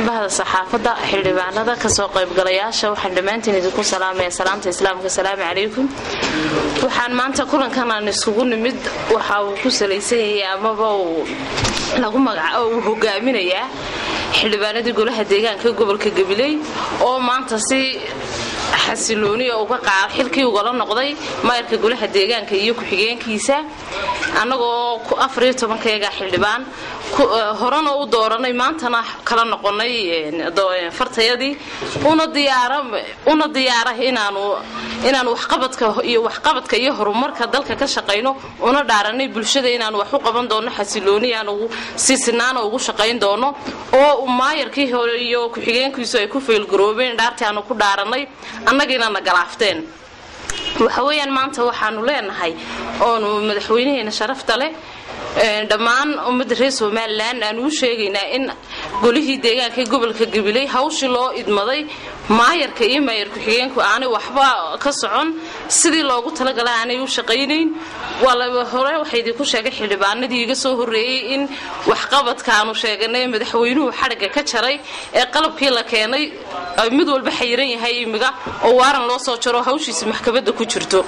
bahda saxaafada xildhibaanada ka soo qayb galayaasha waxaan dhamaantiin idinku salaamayaa salaamta islaamka salaamu calaykum waxaan maanta kulankan aan isugu nimid waxa uu ku saleysan yahay amaba lagu magacaabo hogaaminayaa xildhibaanada golaha deegaanka gobolka Gabiley oo maanta si xasilooni uga qaad xilkii uga la noqday maayarka golaha deegaanka iyo ku xigeenkiisa anagoo 14 xildhibaan horana u dooranay maantana kala noqonay fartayadii una diyaara inaanu waxqabadka iyo horumarka dalka ka shaqeyno una dhaaranay bulshada inaanu wax u qaban doono xasilooni aanu si sinaan ugu shaqeyn doono oo maayarkii hore iyo ku xigeenkiisu ay ku feel garoobeen dhaartii aanu ku dhaaranay annagina nagalaafteen waxa weeyaan maanta waxaanu leenahay oo madaxweynaheena sharafta leh dhammaan ummadda reer Soomaaliland aan u sheegaynaa in golihii deegaanka gobolka Gabiley hawshii loo idmaday maayarka iyo maayar ku xigeenku aanay waxba ka socon sidii loogu talagalay aanay u shaqeynayn walaal hore waxay idinku sheegay xildhibaanadii iga soo horeeyay in waxqabadka aanu sheeganay madaxweynuhu xariga ka jaray ee qalabkii la keenay mid walba xayran yahay imiga oo waaran loo soo jaro hawshiisa maxkamadda ku jirto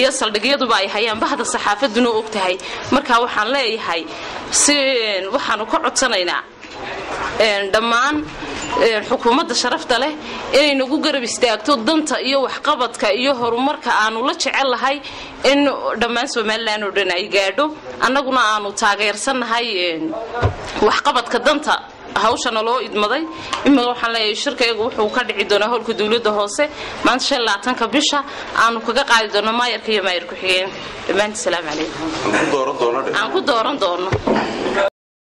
iyo saldhigyadu ay hayaan bahda saxaafaduna og tahay marka waxaan leeyahay si waxaanu ka codsanaynaa dhammaan xukuumadda sharafta leh inay nagu garab istaagto danta iyo waxqabadka iyo horumarka aanu la jecelahay in dhammaan Soomaaliland oo dhan ay gaadho annaguna aanu taageersanahay waxqabadka danta hawshana loo idmaday imma waxaan leeyahay shirkaygu wuxuu ka dhici doonaa howlka dawladda hoose maanta 15 bisha aanu kaga qaadi doono maayarka iyo maayar ku xigeen dhammaan salaam calaykum aan ku dooran doono